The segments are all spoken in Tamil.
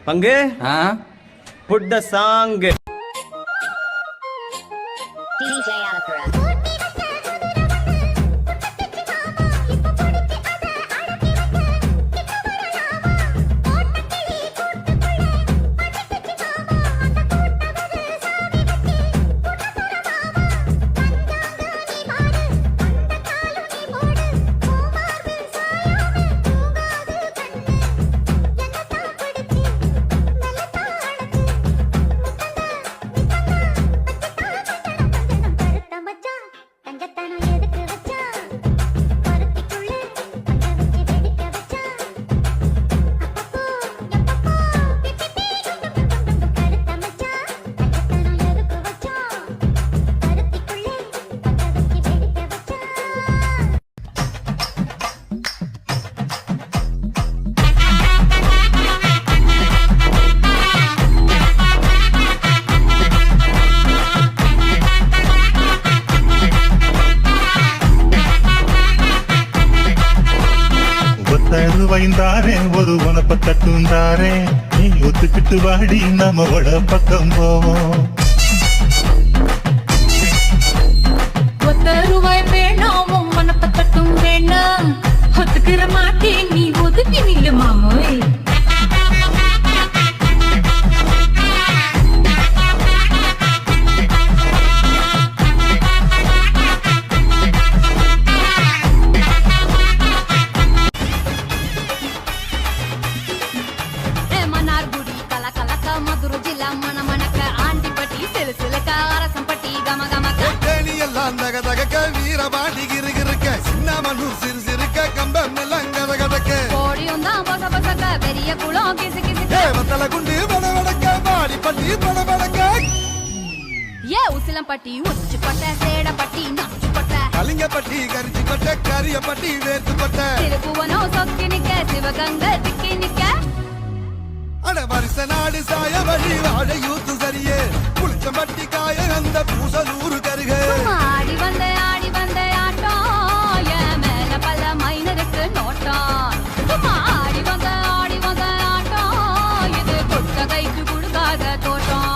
பங்கு put the song. DJ Alakura. வைந்தாரே ஒரு உனப்ப தட்டுந்தாரே, நீ ஒத்துக்கிட்டு வாடி நம்ம வட பக்கம் போவோம். ரூபாய் வேணாம் உனப்ப தட்டும் வேணாம், ஒத்துக்கிற மாட்டே நீ ஒதுக்கி நில்லு மாமோய். மதுரை ஜில்லா மன மணக்க ஆண்டிப்பட்டி சிறு சிலுக்க அரசம்பட்டி கம கமக்க தேனி எல்லாம் தக தகக்க வீரபாண்டி கிருகிருக்க சின்னமனூர் சிறு சிறுக்க கம்பம் எல்லாம் கத கதக்க கோடியும் தான் பச பசக்க பெரிய குளம் கிசு கிசுக்க வத்தல குண்டு படபடக்க பாடிப்பட்டி படபடக்க ஏ உசிலம்பட்டி உச்சிப்பட்ட சேடப்பட்டி நச்சுப்பட்ட கலிங்கப்பட்டி கரிச்சிப்பட்ட கரியப்பட்டி வேர்த்துப்பட்ட திருப்புவனோ சொக்கி நிக்க சிவகங்க திக்கி நிக்க அட வருஷ நாடு சாய வழி வாழ யூத்து சரியே புளிச்சம்பட்டி காய அந்த பூசலூரு கருக ஆடி வந்த ஆட்டம் என் மேல பல மைனருக்கு நோட்டம் ஆடி வந்த ஆட்டம் இது கொட்ட கைக்கு கொடுக்காத தோட்டம்.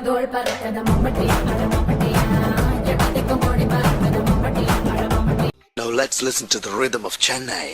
தோள் பறக்கத மம்மட்டி அட மம்மட்டியா எட்டத்துக்கு மோடி பறக்கத மம்மட்டி அட மம்மட்டி. Now let's listen to the rhythm of Chennai.